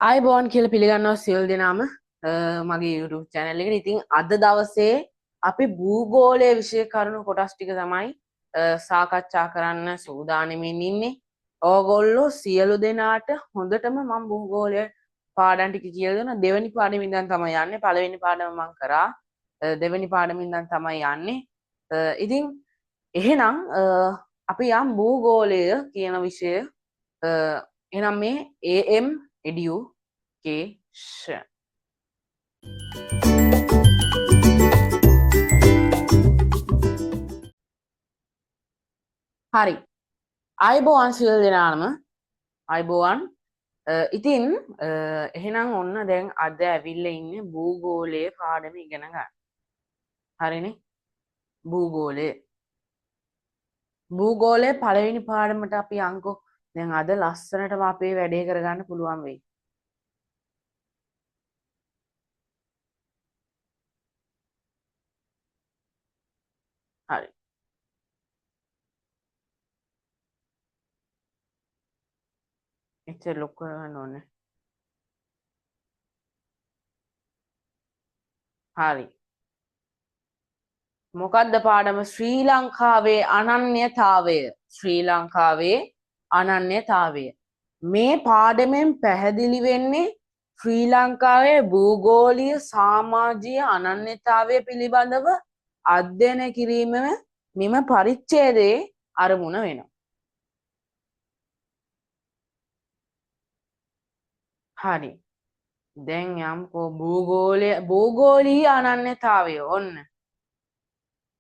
ආයිබෝන් කියලා පිළිගන්නවා සියලු දෙනාම මගේ YouTube channel එකට. ඉතින් අද දවසේ අපි භූගෝලයේ විෂය කරුණු කොටස් ටික තමයි සාකච්ඡා කරන්න සූදානමින් ඉන්නේ. ඕගොල්ලෝ සියලු දෙනාට හොඳටම මම භූගෝලය පාඩම් ටික කියලා දෙනවා. දෙවෙනි පාඩමෙන් ඉඳන් තමයි යන්නේ. පළවෙනි පාඩම මම කරා. දෙවෙනි පාඩමෙන් ඉඳන් තමයි යන්නේ. ඉතින් එහෙනම් අපි යම් භූගෝලය කියන විෂය එහෙනම් මේ AM education. හරි. අයිබෝවන් සියලු දෙනාම අයිබෝවන්. ඉතින් එහෙනම් ඔන්න දැන් අද ඇවිල්ලා ඉන්නේ භූගෝලයේ පාඩම ඉගෙන ගන්න. හරිනේ? භූගෝලයේ පළවෙනි පාඩමට අපි අංකෝ දැන් අද ලස්සනටම අපේ වැඩේ කරගන්න පුළුවන් වෙයි. හරි. එච්චර ලොකු කරගන්න ඕනේ. හරි. මොකද්ද පාඩම? ශ්‍රී ලංකාවේ අනන්‍යතාවය. ශ්‍රී ලංකාවේ අනන්‍යතාවය. මේ පාඩමෙන් පැහැදිලි වෙන්නේ ශ්‍රී ලංකාවේ භූගෝලීය සමාජීය අනන්‍යතාවය පිළිබඳව අධ්‍යයනය කිරීම මෙම පරිච්ඡේදයේ අරමුණ වෙනවා. හරි. දැන් යම්කෝ භූගෝලීය අනන්‍යතාවය ඔන්න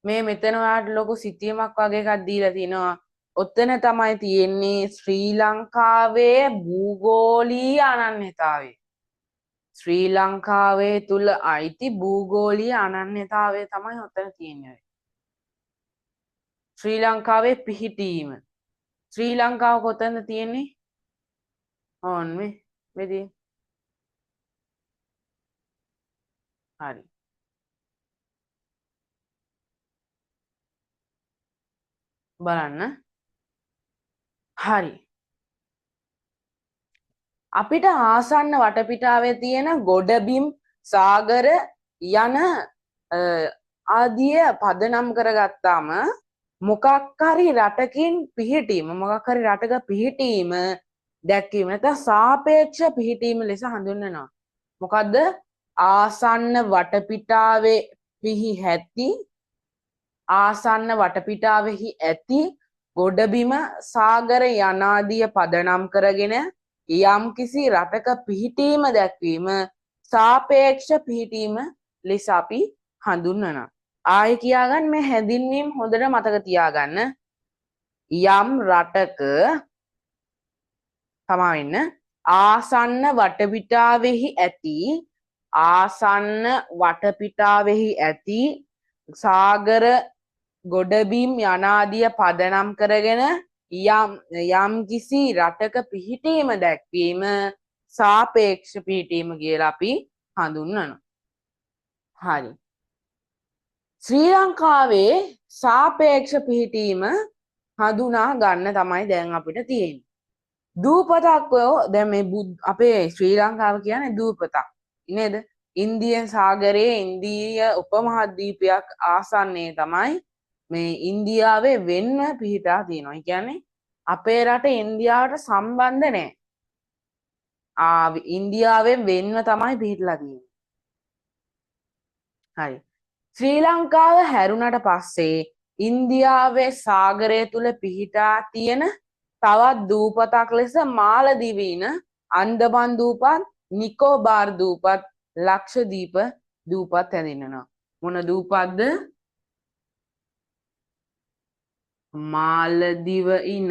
මේ මෙතන ඔයාලට ලොකු සිතියමක් වගේ එකක් දීලා තිනවා. ඔතන තමයි තියෙන්නේ ශ්‍රී ලංකාවේ භූගෝලීය අනන්‍යතාවය. ශ්‍රී ලංකාවේ තුල අයිති භූගෝලීය අනන්‍යතාවය තමයි ඔතන තියෙන්නේ. ශ්‍රී ලංකාවේ පිහිටීම. ශ්‍රී ලංකාව කොතනද තියෙන්නේ? ඕන් මෙදී. හරි. බලන්න. හරි. අපිට ආසන්න වටපිටාවේ තියෙන ගොඩබිම් සාගර යන ආදිය පදනම් කරගත්තාම මොකක් හරි රටකින් පිහිටීම මොකක් හරි රටක පිහිටීම දැක්වීම නැත්නම් සාපේක්ෂ පිහිටීම ලෙස හඳුන්වනවා. මොකද්ද? ආසන්න වටපිටාවේ ආසන්න වටපිටාවෙහි ඇති ගොඩබිම සාගර යනාදිය පදනම් කරගෙන යම්කිසි රටක පිහිටීම දැක්වීම සාපේක්ෂ පිහිටීම ලෙස අපි හඳුන්වනවා. ආයෙ කියාගන්න මේ හැඳින්වීම් හොඳට මතක තියාගන්න. යම් රටක තමයින්න ආසන්න වටපිටාවෙහි ඇති සාගර ගොඩබිම් යනාදිය පදනම් කරගෙන යම්කිසි රටක පිහිටීම දැක්වීම සාපේක්ෂ පිහිටීම කියලා අපි හඳුන්වනවා. හරි. ශ්‍රී ලංකාවේ සාපේක්ෂ පිහිටීම හඳුනා ගන්න තමයි දැන් අපිට තියෙන්නේ. දූපතක් දැන් මේ අපේ ශ්‍රී ලංකාව කියන්නේ දූපතක් නේද? ඉන්දියන් සාගරයේ ඉන්දීය උපමහද්වීපයක් ආසන්නයේ තමයි මේ ඉන්දියාවේ වෙන්ව පිහිටා තියෙනවා. ඒ කියන්නේ අපේ රට ඉන්දියාවට සම්බන්ධ නැහැ. ඉන්දියාවෙන් වෙන්ව තමයි පිහිටලා තියෙන්නේ. හරි. ශ්‍රී ලංකාව හැරුණට පස්සේ ඉන්දියාවේ සාගරය තුල පිහිටා තියෙන තවත් දූපතක් ලෙස මාලදිවයින, අන්දමන් දූපත්, නිකෝබාර් දූපත්, ලක්ෂදීප දූපත් හැඳින්වෙනවා. මොන දූපත්ද? මාලදිවයින,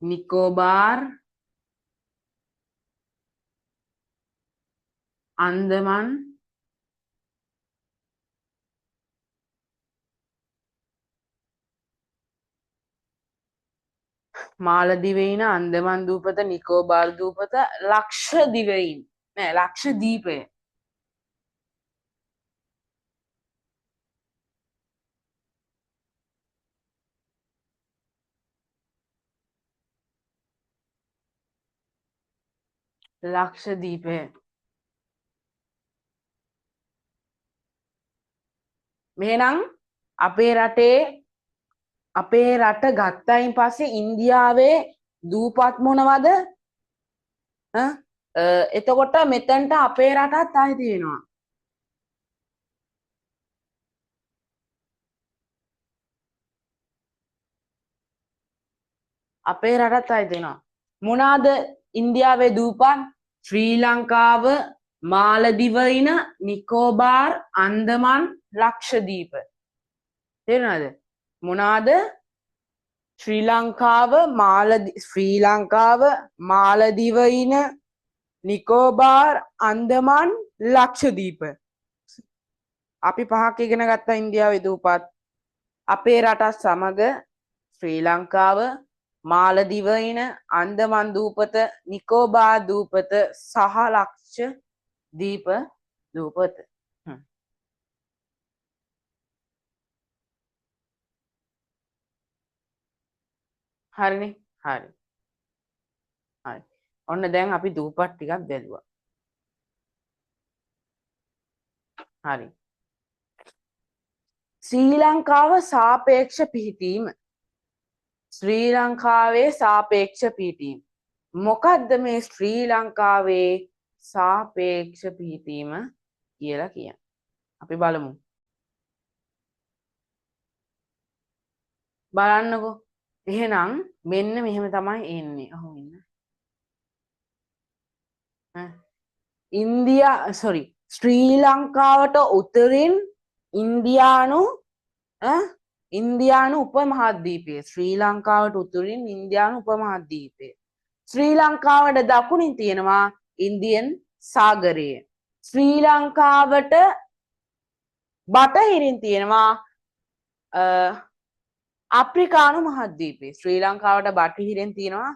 නිකෝබාර්, අන්දමන් මාලදිවයින, අන්දමන් දූපත, නිකෝබාර් දූපත, ලක්ෂදිවයින නෑ ලක්ෂදීපය. ලක්ෂදීපය. මෙහෙනම් අපේ රට ගත්තයින් පස්සේ ඉන්දියාවේ දූපත් මොනවද? එතකොට මෙතනට අපේ රටත් අයිති වෙනවා. අපේ රටත් අයිති වෙනවා. මොනවාද ඉන්දියාවේ දූපත්? ශ්‍රී ලංකාව, මාලදිවයින, නිකෝබාර්, අන්දමන්, ලක්ෂදීප. තේරුණාද? මොනවාද? ශ්‍රී ලංකාව, මාලදිවයින, නිකෝබාර්, අන්දමන්, ලක්ෂදීප. අපි පහක් ඉගෙන ගත්තා ඉන්දියාවේ දූපත්. අපේ රටත් සමග ශ්‍රී ලංකාව, මාලදිවයින, අන්දමන් දූපත, නිකෝබාර් දූපත සහ ලක්ෂදීප දූපත. හරිනේ? හරි. හරි. ඔන්න දැන් අපි දූපත් ටිකක් බැලුවා. හරි. ශ්‍රී ලංකාව සාපේක්ෂ පිහිටීම. ශ්‍රී ලංකාවේ සාපේක්ෂ පිහිටීම. මොකද්ද මේ ශ්‍රී ලංකාවේ සාපේක්ෂ පිහිටීම කියලා කියන්නේ? අපි බලමු. බලන්නකෝ. එහෙනම් මෙන්න මෙහෙම තමයි එන්නේ. ඔහොම ඉන්න. ශ්‍රී ලංකාවට උතුරින් ඉන්දියානු උපමහද්වීපය. ශ්‍රී ලංකාවට උතුරින් ඉන්දියානු උපමහද්වීපය. ශ්‍රී ලංකාවට දකුණින් තියෙනවා ඉන්දියන් සාගරය. ශ්‍රී ලංකාවට බටහිරින් තියෙනවා අප්‍රිකානු මහද්වීපය. ශ්‍රී ලංකාවට බටහිරින් තියෙනවා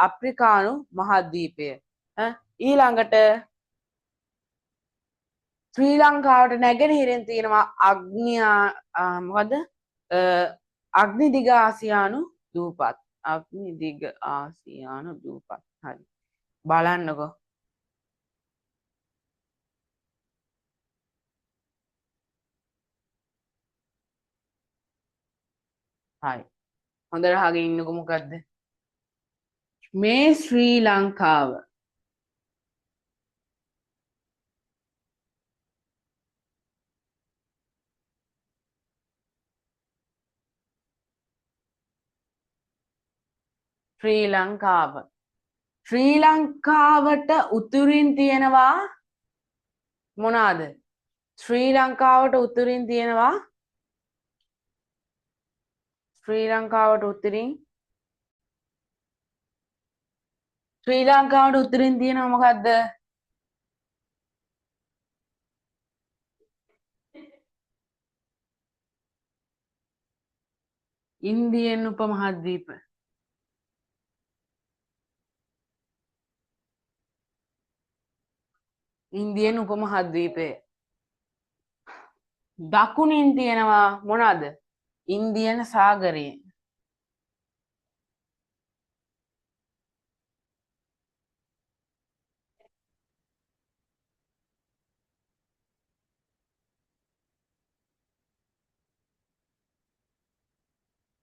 අප්‍රිකානු මහද්වීපය. ඊළඟට ශ්‍රී ලංකාවට නැගෙනහිරින් තියෙනවා අග්නිදිග ආසියානු දූපත්. අග්නිදිග ආසියානු දූපත්. හරි. බලන්නකෝ. හරි. හොඳට අහගෙන ඉන්නකො මොකද්ද? මේ ශ්‍රී ලංකාව ශ්‍රී ලංකාවට උතුරින් තියෙනවා මොනවාද? ශ්‍රී ලංකාවට උතුරින් තියෙනවා ශ්‍රී ලංකාවට උතුරින් තියෙනවා මොකද්ද? ඉන්දියන් උපමහද්වීප. ඉන්දියන් උපමහද්වීපය. දකුණින් තියෙනවා මොනවාද? ඉන්දියන් සාගරය.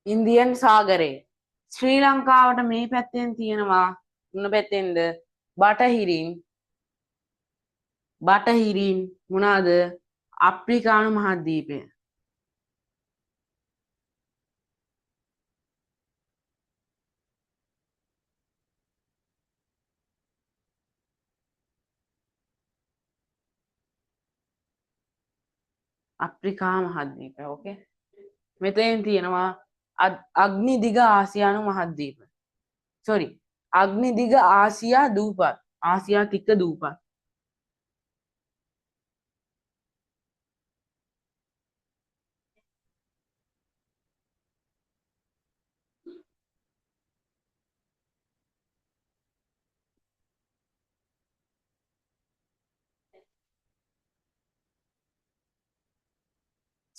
ඉන්දියන් සාගරය. ශ්‍රී ලංකාවට මේ පැත්තෙන් තියෙනවා මොන පැත්තෙන්ද? බටහිරින් මොනවාද? අප්‍රිකානු මහද්වීපය. අප්‍රිකා මහද්වීපය. ඕකේ. මෙතෙන් තියෙනවා අග්නිදිග ආසියානු මහද්වීප. අග්නිදිග ආසියා දූපත්. ආසියාතික දූපත්.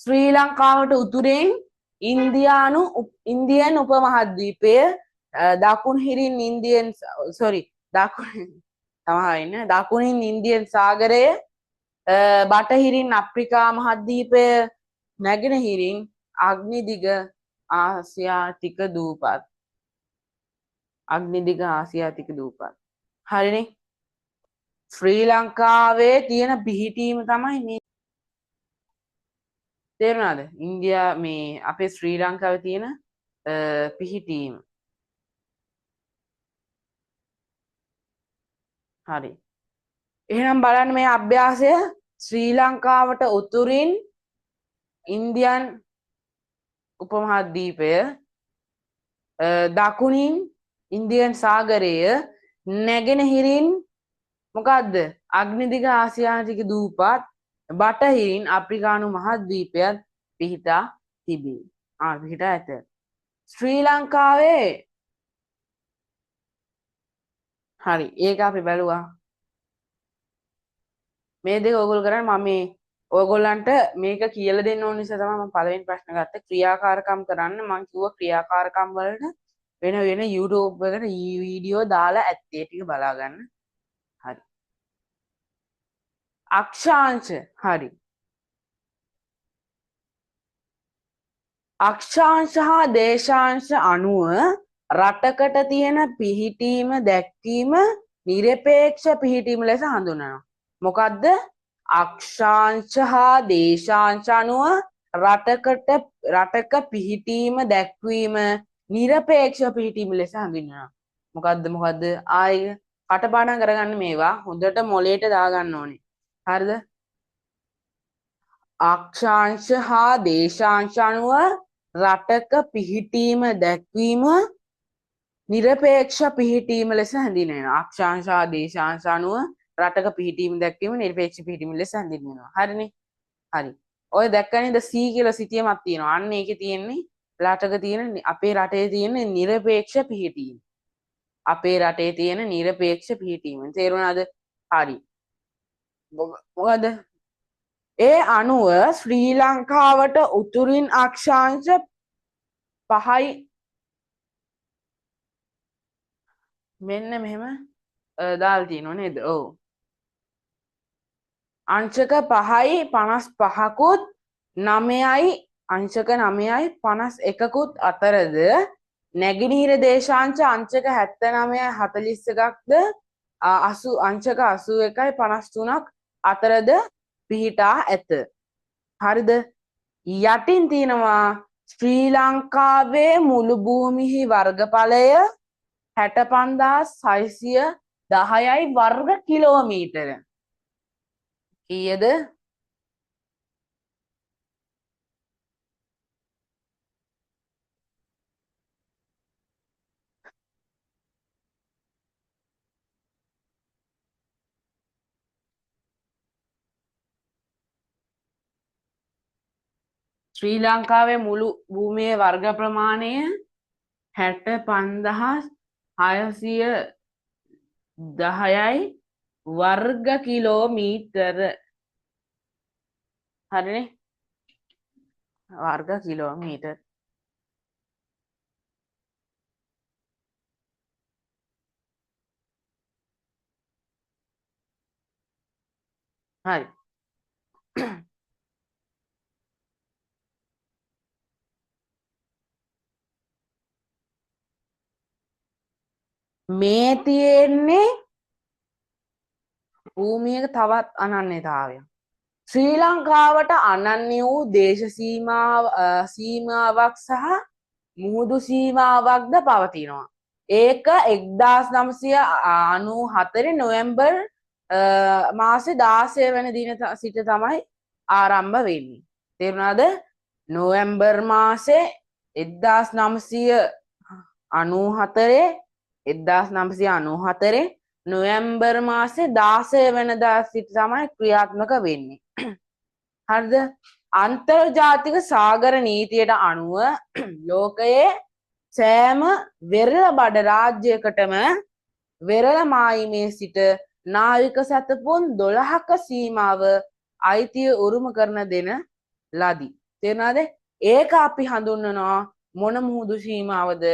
ශ්‍රී ලංකාවට උතුරෙන් ඉන්දියන් උපමහද්වීපය, දකුණු හිරින් තමයි ඉන්නේ. දකුණින් ඉන්දියන් සාගරය, බටහිරින් අප්‍රිකා මහද්වීපය, නැගෙනහිරින් අග්නිදිග ආසියාතික දූපත්. අග්නිදිග ආසියාතික දූපත්. හරිනේ. ශ්‍රී ලංකාවේ තියෙන පිහිටීම තමයි මේ. තේරුණාද? ඉන්දියා මේ අපේ ශ්‍රී ලංකාවේ තියෙන පිහිටීම. හරි. එහෙනම් බලන්න මේ අභ්‍යාසය ශ්‍රී ලංකාවට උතුරින් ඉන්දියන් උපමහද්වීපය, දකුණින් ඉන්දියන් සාගරය, නැගෙනහිරින් මොකක්ද අග්නිදිග ආසියාතික දූපත්, බටහිරින් අප්‍රිකානු මහද්වීපයත් පිහිටා තිබේ. පිහිටා ඇත. ශ්‍රී ලංකාවේ හරි ඒක අපි බැලුවා. මේ දෙක ඕගොල්ලෝ කරන්නේ මම මේ ඔයගොල්ලන්ට මේක කියලා දෙන්න ඕන නිසා තමයි මම පළවෙනි ප්‍රශ්න ගත්තේ. ක්‍රියාකාරකම් කරන්න මම කිව්වා ක්‍රියාකාරකම් වලට වෙන YouTube එකට වීඩියෝ දාලා ඇත්තේ ටික බලා ගන්න. හරි. අක්ෂාංශ හරි. අක්ෂාංශ හා දේශාංශ අනුව රටකට තියෙන පිහිටීම දැක්වීම නිරපේක්ෂ පිහිටීම ලෙස හඳුන්වනවා. මොකද්ද? අක්ෂාංශ හා දේශාංශ අනුව රටක පිහිටීම දැක්වීම නිරපේක්ෂ පිහිටීම ලෙස හඳුන්වනවා. මොකද්ද? ආයි කටපාඩම් කරගන්න මේවා හොඳට මොලේට දාගන්න ඕනේ. හරිද? අක්ෂාංශ හා දේශාංශ අනුව රටක පිහිටීම දැක්වීම නිරපේක්ෂ පිහිටීම ලෙස හැඳින්වෙනවා. අක්ෂාංශ හා දේශාංශ අනුව රටක පිහිටීම දැක්වීම නිරපේක්ෂ පිහිටීම ලෙස හැඳින්වෙනවා. හරිනේ? හරි. ඔය දැක්කනේද C කියලා සිතියමක් තියෙනවා. අන්න ඒකේ තියෙන්නේ රටක තියෙන අපේ රටේ තියෙන නිරපේක්ෂ පිහිටීම. අපේ රටේ තියෙන නිරපේක්ෂ පිහිටීම. තේරුණාද? හරි. මොකද? ඒ අනුව ශ්‍රී ලංකාවට උතුරින් අක්ෂාංශ 5යි මෙන්න මෙහෙම දාලා තියෙනවා නේද? ඔව්. අංශක 5යි 55කුත් 9යි අංශක 9යි 51කුත් අතරද නැගෙනහිර දේශාංශ අංශක 79යි 41ක්ද අංශක 81යි 53ක් අතරද පිහිටා ඇත. හරිද? යටින් තියෙනවා ශ්‍රී ලංකාවේ මුළු භූමිහි වර්ගඵලය 65610යි වර්ග කිලෝමීටර. කීයද? ශ්‍රී ලංකාවේ මුළු භූමියේ වර්ග ප්‍රමාණය 65610යි වර්ග කිලෝමීටර. හරිනේ? වර්ග කිලෝමීටර. හරි. මේ තියෙන්නේ භූමියක තවත් අනන්‍යතාවයක්. ශ්‍රී ලංකාවට අනන්‍ය වූ දේශ සීමාවක් සහ මුහුදු සීමාවක්ද පවතිනවා. ඒක 1994 නොවැම්බර් මාසේ 16 වෙනි දින සිට තමයි ආරම්භ වෙන්නේ. තේරුණාද? නොවැම්බර් මාසේ 1994 නොවැම්බර් මාසේ 16 වෙනිදා සිට තමයි ක්‍රියාත්මක වෙන්නේ. හරිද? අන්තර්ජාතික සාගර නීතියට අනුව ලෝකයේ සෑම වෙරළ බඩ රාජ්‍යයකටම වෙරළ මායිමේ සිට නාවික සැතපුම් 12ක සීමාව අයිතිය උරුම කරන දෙන ලදී. තේරුණාද? ඒක අපි හඳුන්වනවා මොන මුහුදු සීමාවද?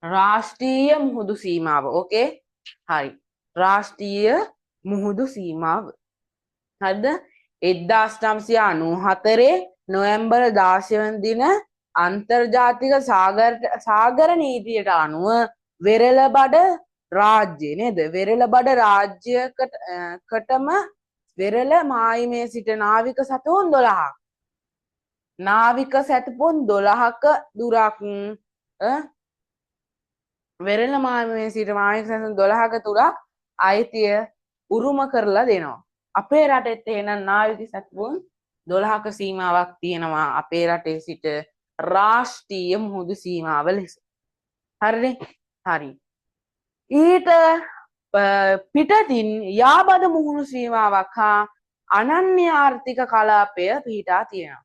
රාෂ්ට්‍රීය මුහුදු සීමාව. ඕකේ? හරි. රාෂ්ට්‍රීය මුහුදු සීමාව. හරිද? 1994 නොවැම්බර් 16 වන දින අන්තර්ජාතික සාගර නීතියට අනුව වෙරළබඩ රාජ්‍ය නේද? වෙරළබඩ රාජ්‍යකටම වෙරළ මායිමේ සිට නාවික සතුන් 12ක්. නාවික සැතපුම් 12ක දුරක් වෙරළ මායිමේ සිට නාවික සැතපුම් 12ක තුරක් අයිතිය උරුම කරලා දෙනවා. අපේ රටෙත් එහෙනම් නාවික සැතපුම් 12ක සීමාවක් තියෙනවා අපේ රටේ සිට රාෂ්ට්‍රීය මුහුදු සීමාව ලෙස. හරිනේ? හරි. ඊට පිටතින් යාබද මුහුදු සීමාවක් හා අනන්‍ය ආර්ථික කලාපය පිහිටා තියෙනවා.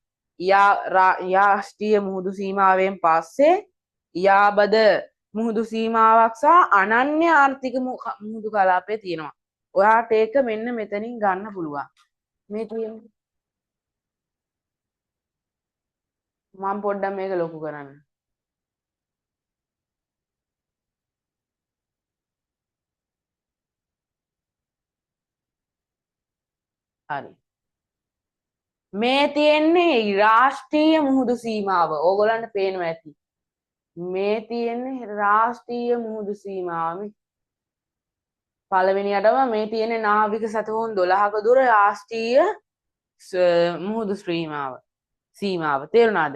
රාෂ්ට්‍රීය මුහුදු සීමාවෙන් පස්සේ යාබද මුහුදු සීමාවක් සහ අනන්‍ය ආර්ථික මුහුදු කලාපය තියෙනවා. ඔයාට ඒක මෙන්න මෙතනින් ගන්න පුළුවන්. මේ තියෙන්නේ මම පොඩ්ඩක් මේක ලොකු කරන්න. හරි. මේ තියෙන්නේ රාෂ්ට්‍රීය මුහුදු සීමාව. ඕගොල්ලන්ට පේනවා ඇති. මේ තියෙන්නේ රාෂ්ට්‍රීය මුහුදු සීමාව. පළවෙනියටම මේ තියෙන්නේ නාවික සැතපුම් 12ක දුර රාෂ්ට්‍රීය මුහුදු සීමාව. තේරුණාද?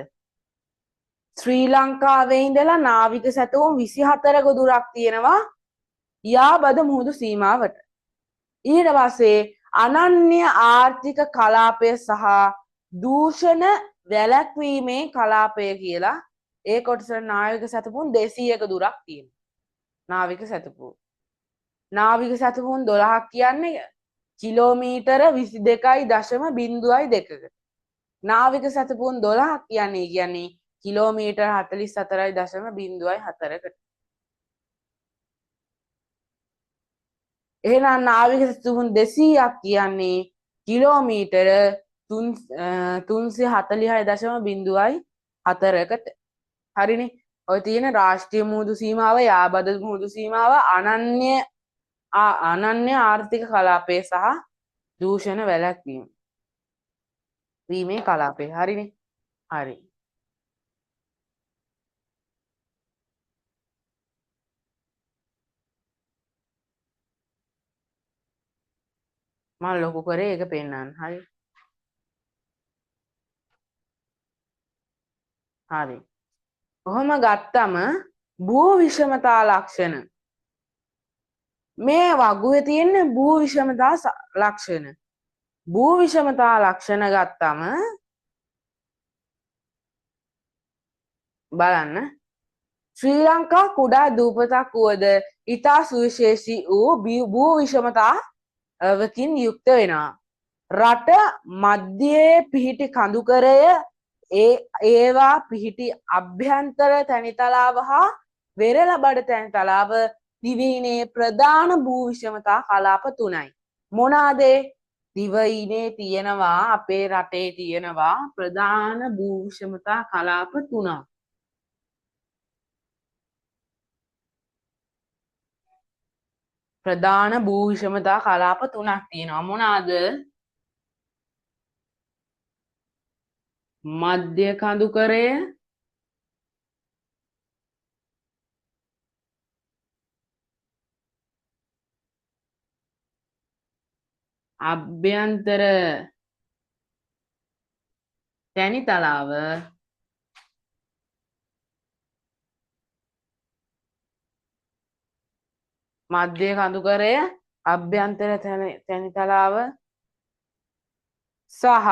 ශ්‍රී ලංකාවේ ඉඳලා නාවික සැතපුම් 24ක දුරක් තියෙනවා යාබද මුහුදු සීමාවට. ඊට පස්සේ අනන්‍ය ආර්ථික කලාපය සහ දූෂණ වැළැක්වීමේ කලාපය කියලා ඒ කොටස නාවික සැතපුම් 200ක දුරක් තියෙනවා. නාවික සැතපුම් 12ක් කියන්නේ කිලෝමීටර 22.02කට. නාවික සැතපුම් 12ක් කියන්නේ කිලෝමීටර් 44.04කට. එහෙනම් නාවික සැතපුම් 200ක් කියන්නේ කිලෝමීටර 346.04කට. හරිනේ? ඔය තියෙන රාෂ්ට්‍රීය මුහුදු සීමාව, යාබද මුහුදු සීමාව, අනන්‍ය ආර්ථික කලාපය සහ දූෂණ වැළැක්වීමේ කලාපය. හරිනේ? හරි. මම ලොකු කරේ ඒක පෙන්නන්න. හරි. හරි. කොහොම ගත්තම භූ විෂමතා ලක්ෂණ. මේ වගුවේ තියෙන භූ විෂමතා ලක්ෂණ. භූ විෂමතා ලක්ෂණ ගත්තම බලන්න ශ්‍රී ලංකා කුඩා දූපතක් වුවද ඉතා සුවිශේෂී වූ භූ විෂමතාවකින් යුක්ත වෙනවා. රට මධ්‍යයේ පිහිටි කඳුකරය ඒවා පිහිටි අභ්‍යන්තර තැනිතලාව හා වෙරළබඩ තැනිතලාව දිවයිනේ ප්‍රධාන භූ විෂමතා කලාප 3යි. මොනවාද? දිවයිනේ තියෙනවා අපේ රටේ තියෙනවා ප්‍රධාන භූ විෂමතා කලාප 3ක්. ප්‍රධාන භූ විෂමතා කලාප 3ක් තියෙනවා. මොනවාද? මධ්‍ය කඳුකරය, අභ්‍යන්තර තැනිතලාව මධ්‍ය කඳුකරය, අභ්‍යන්තර තැනිතලාව සහ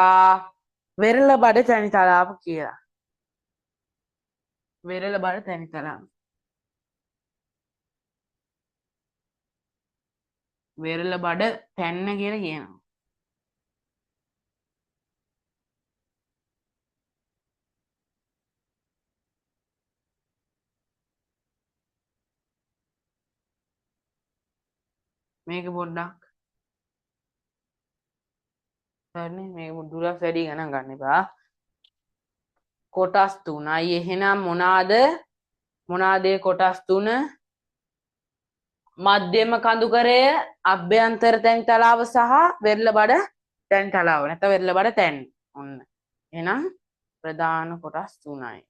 වෙරළබඩ තැනිතලාව කියලා. වෙරළබඩ තැනිතලාව. වෙරළබඩ තැන්න කියලා කියනවා. මේක පොඩ්ඩක් හරිනේ මේ දුරස් වැඩි ගණන් ගන්න එපා. කොටස් 3යි එහෙනම් මොනවාද කොටස් 3? මධ්‍යම කඳුකරය, අභ්‍යන්තර තැන් තලාව සහ වෙරළ බඩ තැන් තලාව. නැත්නම් වෙරළ බඩ තැන්. ඔන්න. එහෙනම් ප්‍රධාන කොටස් 3යි.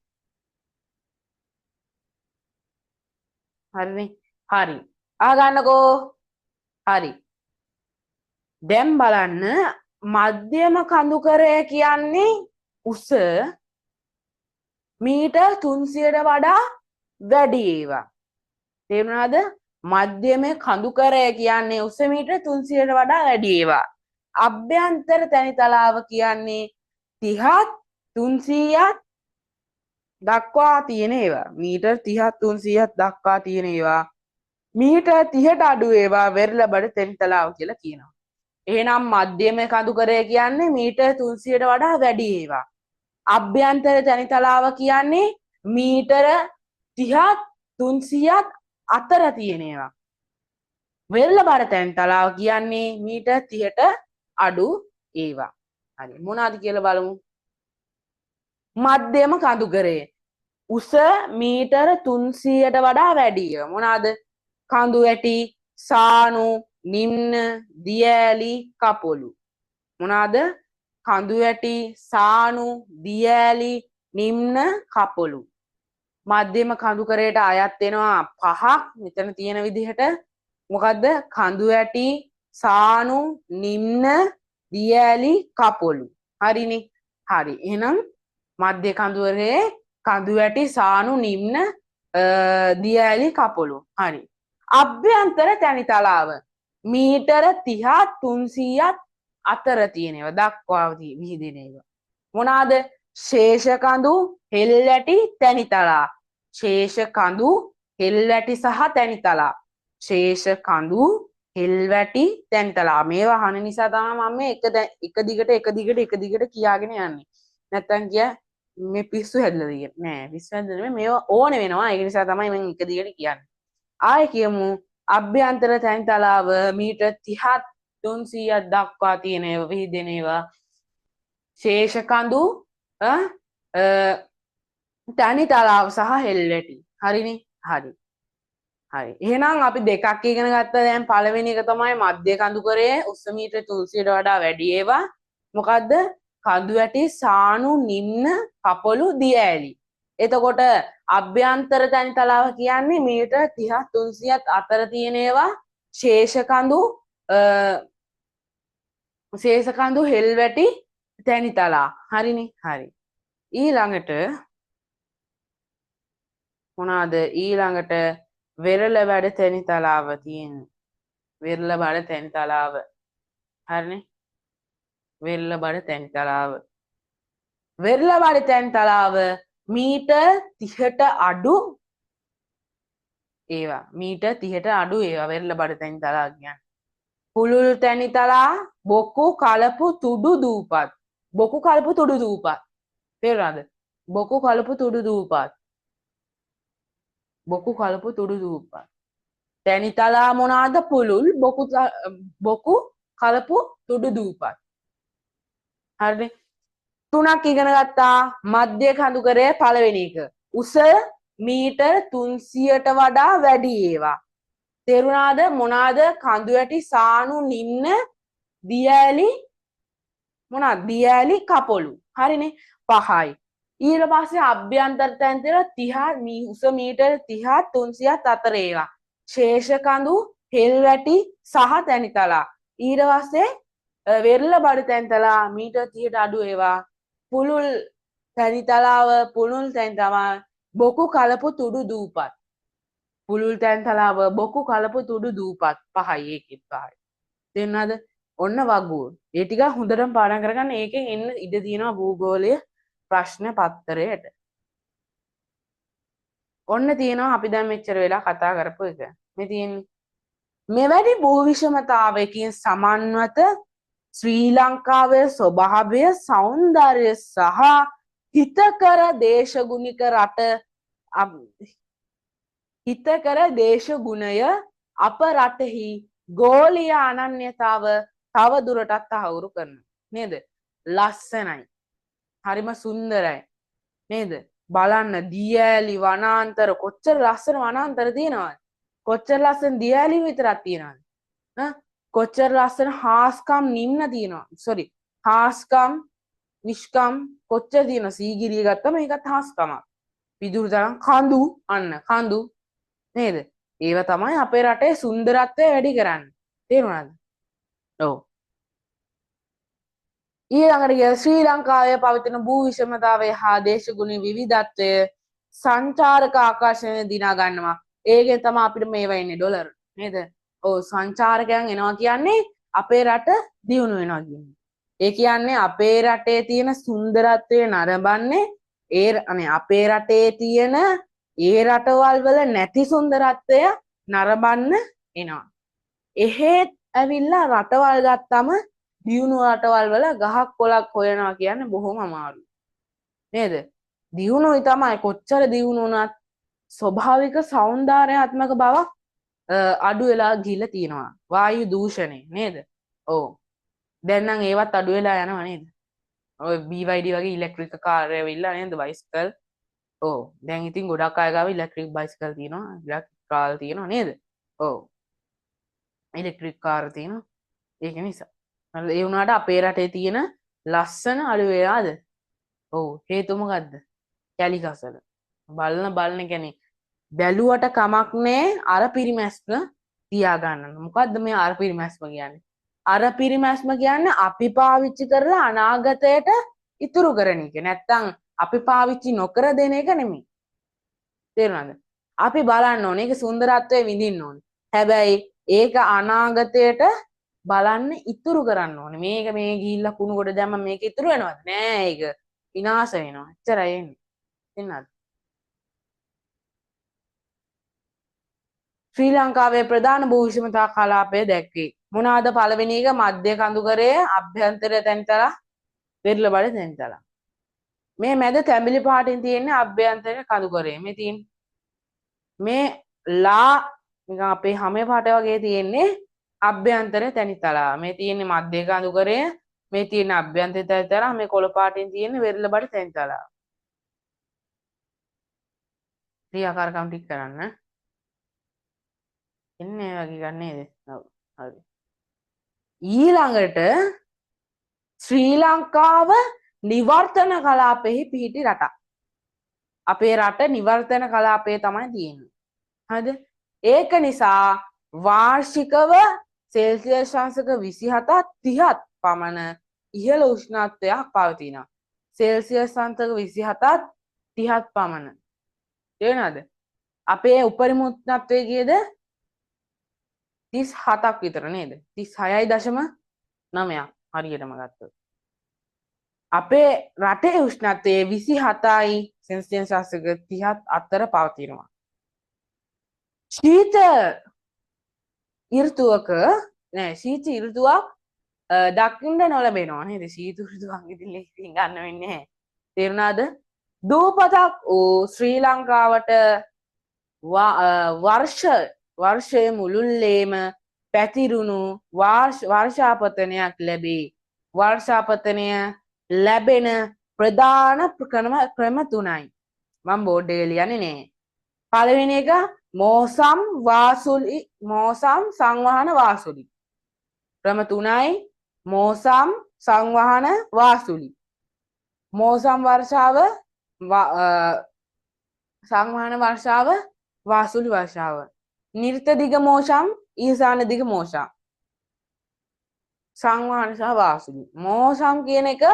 හරිනේ. හරි. අහගන්නකෝ. හරි. දැන් බලන්න මධ්‍යම කඳුකරය කියන්නේ උස මීටර් 300ට වඩා වැඩි ඒවා. තේරුණාද? මධ්‍යම කඳුකරය කියන්නේ උස මීටර් 300ට වඩා වැඩි ඒවා. අභ්‍යන්තර තැනිතලාව කියන්නේ 30ත් 300ත් දක්වා තියෙන ඒවා. මීටර් 30ත් 300ත් දක්වා තියෙන ඒවා. මීටර් 30ට අඩු ඒවා වෙරළ බඩ තැනිතලාව කියලා කියනවා. එහෙනම් මධ්‍යම කඳුකරය කියන්නේ මීටර් 300ට වඩා වැඩි ඒවා. අභ්‍යන්තර තැනිතලාව කියන්නේ මීටර 30ත් 300ත් අතර තියෙන ඒවා. වෙරළ බඩ තැනිතලාව කියන්නේ මීටර් 30ට අඩු ඒවා. හරි මොනවාද කියලා බලමු. මධ්‍යම කඳුකරය උස මීටර 300ට වඩා වැඩි ඒවා. මොනවාද? කඳු ඇටි, සානු, නිම්න, දියඇලි, කපොළු. මොනවාද? කඳු ඇටි, සානු, දියඇලි, නිම්න, කපොළු. මධ්‍යම කඳුකරයට අයත් වෙනවා පහක් මෙතන තියෙන විදිහට. මොකද්ද? කඳු ඇටි, සානු, නිම්න, දියඇලි, කපොළු. හරිනේ. හරි. එහෙනම් මධ්‍ය කඳුකරයේ කඳු ඇටි, සානු, නිම්න, දියඇලි, කපොළු. හරි. අභ්‍යන්තර තැනිතලාව මීටර 30ත් 300ත් අතර තියෙනවා දක්වා විහිදෙන ඒවා. මොනවාද? ශේෂ කඳු, හෙල්ලැටි, තැනිතලා. ශේෂ කඳු, හෙල්වැටි සහ තැනිතලා. ශේෂ කඳු, හෙල්වැටි, තැනිතලා. මේවා අහන නිසා තමයි මම මේ එක දිගට කියාගෙන යන්නේ. නැත්තම් කිය මේ පිස්සු හැදලා තියෙන්නේ. නෑ පිස්සු හැදලා නෙමෙයි මේවා ඕනේ වෙනවා. ඒක නිසා තමයි මම එක දිගට කියන්නේ. ආයෙ කියමු අභ්‍යන්තර තැනිතලාව මීටර් 30ත් 300ක් දක්වා තියෙන ඒවා විහිදෙන ඒවා. ශේෂ කඳු තැනිතලාව සහ හෙල්වැටි. හරිනේ. හරි. හරි. එහෙනම් අපි දෙකක් ඉගෙන ගත්තා. දැන් පළවෙනි එක තමයි මධ්‍ය කඳුකරයේ උස මීටර් 300ට වඩා වැඩි ඒවා. මොකද්ද? කඳු ඇටි, සානු, නිම්න, කපොළු, දියඇලි. එතකොට අභ්‍යන්තර තැනිතලාව කියන්නේ මීටර් 30ත් 300ත් අතර තියෙන ඒවා. ශේෂ කඳු, හෙල්වැටි, තැනිතලා. හරිනේ. හරි. ඊළඟට මොනවාද? ඊළඟට වෙරළ බඩ තැනිතලාව තියෙන්නේ. වෙරළ බඩ තැනිතලාව. හරිනේ. වෙරළ බඩ තැනිතලාව. වෙරළ බඩ තැනිතලාව මීටර් 30ට අඩු ඒවා. මීටර් 30ට අඩු ඒවා වෙරළ බඩ තැනිතලාව කියන්නේ. පුළුල් තැනිතලා, බොකු, කලපු, තුඩු, දූපත්. බොකු, කලපු, තුඩු, දූපත්. තේරුණාද? බොකු, කලපු, තුඩු, දූපත්. බොකු, කලපු, තුඩු, දූපත්. තැනිතලා මොනවාද? පුළුල්, බොකු, කලපු, තුඩු, දූපත්. හරිනේ. තුනක් ඉගෙන ගත්තා. මධ්‍ය කඳුකරයේ පළවෙනි එක. උස මීටර් 300ට වඩා වැඩි ඒවා. තේරුණාද? මොනවාද? කඳු ඇටි, සානු, නිම්න, දියඇලි මොනවාද? දියඇලි, කපොළු. හරිනේ. 5යි. ඊට පස්සේ අභ්‍යන්තර තැන්තර 30 උස මීටර් 30ත් 300ත් අතර ඒවා. ශේෂ කඳු, හෙල්වැටි සහ තැනිතලා. ඊට පස්සේ වෙරළ බඩ තැන්තලා මීටර් 30ට අඩු ඒවා. පුළුල් තැනිතලාව, පුළුල් තැනිතලාව, බොකු, කලපු, තුඩු, දූපත්. පුළුල් තැන්තලාව, බොකු, කලපු, තුඩු, දූපත්. 5යි ඒකෙත් 5යි. තේරුණාද? ඔන්න වගුව. ඒ ටික හොඳටම පාඩම් කරගන්න. ඒකෙන් එන්න ඉඩ තියෙනවා භූගෝලීය ප්‍රශ්න පත්තරයට. ඔන්න තියෙනවා අපි දැන් මෙච්චර වෙලා කතා කරපු එක. මේ තියෙන්නේ. මෙවැනි භූවිෂමතාවයකින් සමන්වත ශ්‍රී ලංකාවේ ස්වභාවය, සෞන්දර්යය සහ හිතකර දේශගුණය අප රටෙහි ගෝලීය අනන්‍යතාව තව දුරටත් තහවුරු කරනවා. නේද? ලස්සනයි. හරිම සුන්දරයි. නේද? බලන්න දියඇලි වනාන්තර කොච්චර ලස්සන වනාන්තර තියෙනවද? කොච්චර ලස්සන දියඇලි විතරක් තියෙනවද? කොච්චර ලස්සන හාස්කම් නිම්න තියෙනවා. සෝරි. හාස්කම් නිෂ්කම් කොච්චර තියෙනවා. සීගිරිය ගත්තම ඒකත් හාස්කමක්. පිදුරු තරම් කඳු අන්න කඳු නේද? ඒව තමයි අපේ රටේ සුන්දරත්වය වැඩි කරන්නේ. තේරුණාද? ඔව්. ඊළඟට ශ්‍රී ලංකාවේ පවතින භූ විෂමතාවය හා දේශගුණ විවිධත්වය සංචාරක ආකර්ෂණය දිනා ගන්නවා. ඒකෙන් තමයි අපිට මේවා එන්නේ ඩොලර් නේද? ඔව් සංචාරකයන් එනවා කියන්නේ අපේ රට දියුණු වෙනවා කියන්නේ. ඒ කියන්නේ අපේ රටේ තියෙන සුන්දරත්වය නරඹන්නේ අනේ අපේ රටේ තියෙන ඒ රටවල් වල නැති සුන්දරත්වය නරඹන්න එනවා. එහෙත් ඇවිල්ලා රටවල් ගත්තම දියුණු රටවල් වල ගහක් කොළක් හොයනවා කියන්නේ බොහොම අමාරුයි. නේද? දියුණුයි තමයි කොච්චර දියුණු වුණත් ස්වභාවික సౌందర్యාත්මක බවක් අඩු වෙලා ගිහිල්ලා තියෙනවා. වායු දූෂණය නේද? ඔව්. දැන් නම් ඒවත් අඩු වෙලා යනවා නේද? ඔය BYD වගේ ඉලෙක්ට්‍රික් කාර් ඇවිල්ලා නේද බයිසිකල්. ඔව්. දැන් ඉතින් ගොඩක් අය ගාව ඉලෙක්ට්‍රික් බයිසිකල් තියෙනවා. ඉලෙක්ට්‍රික් කාර් තියෙනවා නේද? ඔව්. ඉලෙක්ට්‍රික් කාර් තියෙනවා. ඒක නිසා. ඒ වුණාට අපේ රටේ තියෙන ලස්සන අඩු වෙලාද? ඔව්. හේතුව මොකද්ද? කැලි කසල. බලන කියන්නේ බැලුවට කමක් නෑ අර පිරිමැස්ම තියාගන්න. මොකද්ද මේ අර පිරිමැස්ම කියන්නේ? අර පිරිමැස්ම කියන්නේ අපි පාවිච්චි කරලා අනාගතයට ඉතුරු කරන එක. නැත්තම් අපි පාවිච්චි නොකර දෙන එක නෙමෙයි. තේරුණාද? අපි බලන්න ඕනේ. ඒක සුන්දරත්වය විඳින්න ඕනේ. හැබැයි ඒක අනාගතයට බලන්න ඉතුරු කරන්න ඕනේ. මේක මේ ගිහිල්ලා කුණු කොට දැම්ම මේක ඉතුරු වෙනවද? නෑ ඒක විනාශ වෙනවා. එච්චරයි එන්නේ. තේරුණාද? ශ්‍රී ලංකාවේ ප්‍රධාන භූ විෂමතා කලාපය දැක්වේ. මොනවාද පළවෙනි එක? මධ්‍ය කඳුකරයේ අභ්‍යන්තර තැන්තලා පෙරළ බඩ තැන්තලා. මේ මැද තැඹිලි පාටින් තියෙන්නේ අභ්‍යන්තර කඳුකරයේ. මේ තියෙන්නේ මේ ලා නිකන් අපේ හැම පාට වගේ තියෙන්නේ අභ්‍යන්තර තැනිතලා. මේ තියෙන්නේ මධ්‍ය කඳුකරය. මේ තියෙන අභ්‍යන්තර තැනිතලා. මේ කොළ පාටින් තියෙන්නේ වෙරළ බඩ තැනිතලා. ක්‍රියාකාරකම් ටික කරන්න. එන්නේ වගේ ගන්නේද? ඔව්. හරි. ඊළඟට ශ්‍රී ලංකාව නිවර්තන කලාපෙහි පිහිටි රටක්. අපේ රට නිවර්තන කලාපයේ තමයි තියෙන්නේ. හරිද? ඒක නිසා වාර්ෂිකව සෙල්සියස් අංශක 27ත් 30ත් පමණ ඉහළ උෂ්ණත්වයක් පවතිනවා. සෙල්සියස් අංශක 27ත් 30ත් පමණ. තේරෙනවද? අපේ උපරිම උෂ්ණත්වය කීයද? 37ක් විතර නේද? 36.9ක් හරියටම ගත්තොත්. අපේ රටේ උෂ්ණත්වය 27යි සෙල්සියස් අංශක 30ත් අතර පවතිනවා. ශීත ඍතුවක නෑ ශීත ඍතුවක් දක්ින්න නොලැබෙනවා නේද? ශීත ඍතුවක් ඉතින් ලේසියෙන් ගන්න වෙන්නේ නැහැ. තේරුණාද? දූපතක් වූ ශ්‍රී ලංකාවට වර්ෂය මුළුල්ලේම පැතිරුණු වර්ෂාපතනයක් ලැබේ. වර්ෂාපතනය ලැබෙන ප්‍රධාන ක්‍රම තුනයි. මම බෝඩ් එකේ ලියන්නේ නෑ. පළවෙනි එක මෝසම් සංවහන වාසුලි. ක්‍රම තුනයි මෝසම් සංවහන වාසුලි. මෝසම් වර්ෂාව සංවහන වර්ෂාව වාසුලි වර්ෂාව. නිර්ත දිග මෝසම් ඊසාන දිග මෝසම්. සංවහන සහ වාසුලි. මෝසම් කියන එක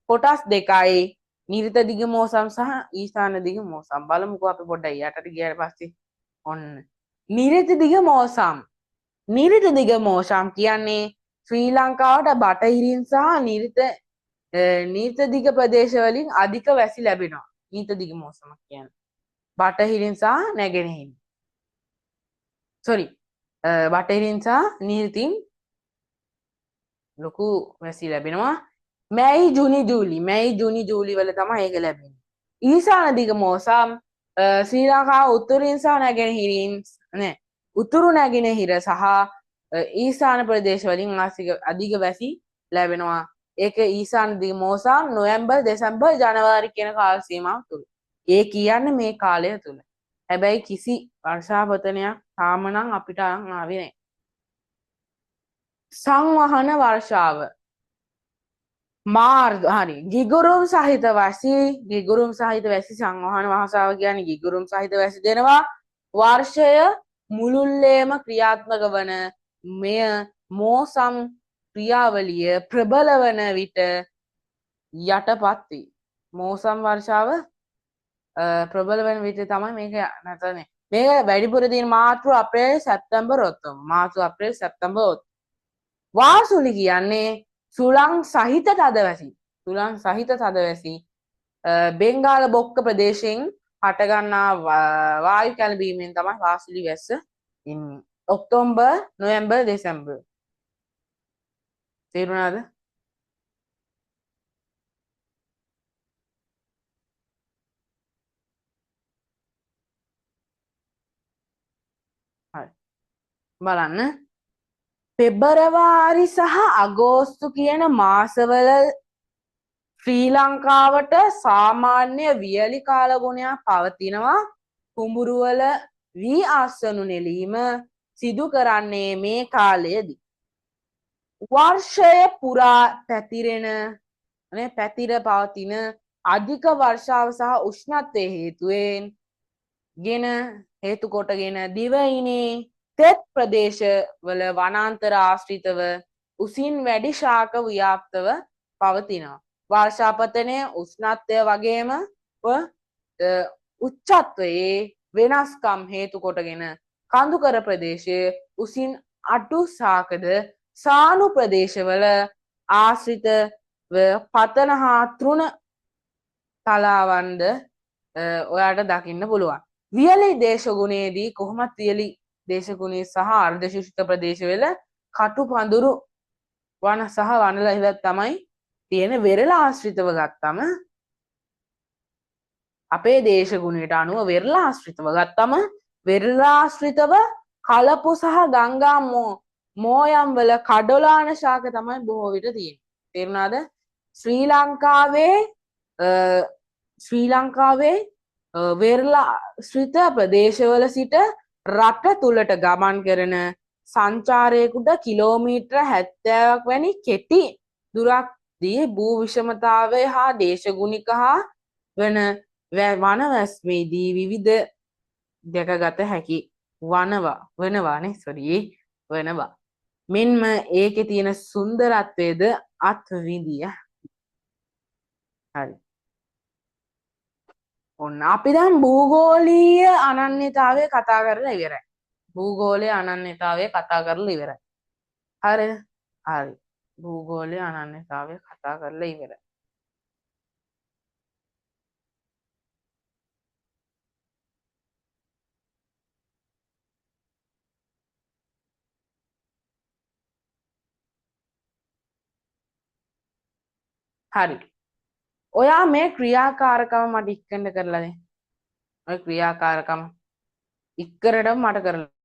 කොටස් දෙකයි. නිර්ත දිග මෝසම් සහ ඊසාන දිග මෝසම්. බලමුකෝ අපි පොඩ්ඩක් යටට ගියාට පස්සේ ඔන්න නිරිත දිග මෝසම්. නිරිත දිග මෝසම් කියන්නේ ශ්‍රී ලංකාවට බටහිරින් සහ නිරිත දිග ප්‍රදේශවලින් අධික වැසි ලැබෙනවා. නිරිත දිග මෝසම කියන්නේ බටහිරින් සහ නැගෙනහිරින්. බටහිරින් සහ නිරිතින් ලොකු වැසි ලැබෙනවා. මැයි ජූනි ජූලි වල තමයි ඒක ලැබෙන්නේ. ඊසාන දිග මෝසම් ශ්‍රී ලංකාව උතුරින් සහ නැගෙනහිරින් උතුරු නැගෙනහිර සහ ඊසාන ප්‍රදේශවලින් අධික වැසි ලැබෙනවා. ඒක ඊසානදී මෝසම් නොවැම්බර් දෙසැම්බර් ජනවාරි කියන කාල සීමාව තුල. ඒ කියන්නේ මේ කාලය තුල. හැබැයි කිසි වර්ෂාපතනයක් තාම නම් අපිට අරන් ආවේ නැහැ. සංවහන වර්ෂාව හරි ගිගුරුම් සහිත වැසි සංවහන වර්ෂාව කියන්නේ ගිගුරුම් සහිත වැසි දෙනවා. වර්ෂය මුළුල්ලේම ක්‍රියාත්මක වන මෙය මෝසම් ක්‍රියාවලිය ප්‍රබල වන විට යටපත් වේ. මෝසම් වර්ෂාව ප්‍රබල වෙන විට තමයි මේක නැතනේ. මේක වැඩිපුර තියෙන මාර්තු අප්‍රේල් සැප්තැම්බර් ඔක්තෝබර්. මාර්තු අප්‍රේල් සැප්තැම්බර් ඔක්තෝබර්. වාසුලි කියන්නේ සුළං සහිත තදවැසි. සුළං සහිත තදවැසි බෙන්ගාල බොක්ක ප්‍රදේශයෙන් හටගන්නා වායු කැළඹීමෙන් තමයි වාසුලි වැස්ස එන්නේ. October November December. තේරුණාද? හරි. බලන්න. පෙබරවාරි සහ අගෝස්තු කියන මාසවල ශ්‍රී ලංකාවට සාමාන්‍ය වියලි කාලගුණයක් පවතිනවා. කුඹුරුවල වී ආසනු නෙලීම සිදු කරන්නේ මේ කාලයේදී. වර්ෂය පුරා පැතිර පවතින අධික වර්ෂාව සහ උෂ්ණත්වය හේතු කොටගෙන දිවයිනේ තෙත් ප්‍රදේශවල වනාන්තර ආශ්‍රිතව උසින් වැඩි ශාක ව්‍යාප්තව පවතිනවා. වර්ෂාපතනය උෂ්ණත්වය වගේම උච්චත්වයේ වෙනස්කම් හේතු කොටගෙන කඳුකර ප්‍රදේශයේ උසින් අඩු ශාකද සානු ප්‍රදේශවල ආශ්‍රිතව පතන හා තෘණ තලාවන්ද ඔයාට දකින්න පුළුවන්. වියලි දේශගුණයේදී කොහොමත් වියලි දේශගුණයේ සහ අර්ධ ශුෂ්ක ප්‍රදේශවල කටු පඳුරු වන සහ වනල ඉවත් තමයි තියෙන. වෙරළ ආශ්‍රිතව ගත්තම අපේ දේශගුණයට අනුව වෙරළ ආශ්‍රිතව ගත්තම වෙරළ ආශ්‍රිතව කලපු සහ ගංගා මෝයම් වල කඩොලාන ශාක තමයි බොහෝ විට තියෙන්නේ. තේරුණාද? ශ්‍රී ලංකාවේ වෙරළ ආශ්‍රිත ප්‍රදේශවල සිට රට තුලට ගමන් කරන සංචාරයකට කිලෝමීටර 70ක් වැනි කෙටි දුරක්දී භූ විෂමතාවය හා දේශගුණික හා වන වනවැස්මේදී විවිධ දැකගත හැකි වෙනවා. මෙන්ම ඒකේ තියෙන සුන්දරත්වයද අත්විඳිය. හරි. ඔන්න අපි දැන් භූගෝලීය අනන්‍යතාවය කතා කරලා ඉවරයි. භූගෝලීය අනන්‍යතාවය කතා කරලා ඉවරයි. හරිද? හරි. භූගෝලීය අනන්‍යතාවය කතා කරලා ඉවරයි. හරි. ඔයා මේ ක්‍රියාකාරකම මට ඉක්කන්න කරලා දෙන්න. ඔය ක්‍රියාකාරකම ඉක්කරටම මට කරලා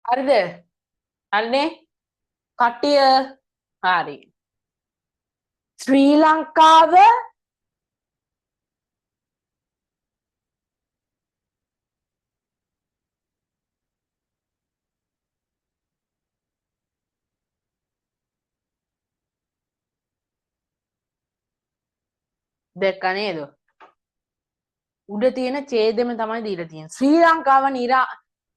හරිද? හරිනේ? කට්ටිය හරි. ශ්‍රී ලංකාව දැක්ක නේද? උඩ තියෙන ඡේදෙම තමයි දීලා තියෙන්නේ. ශ්‍රී ලංකාව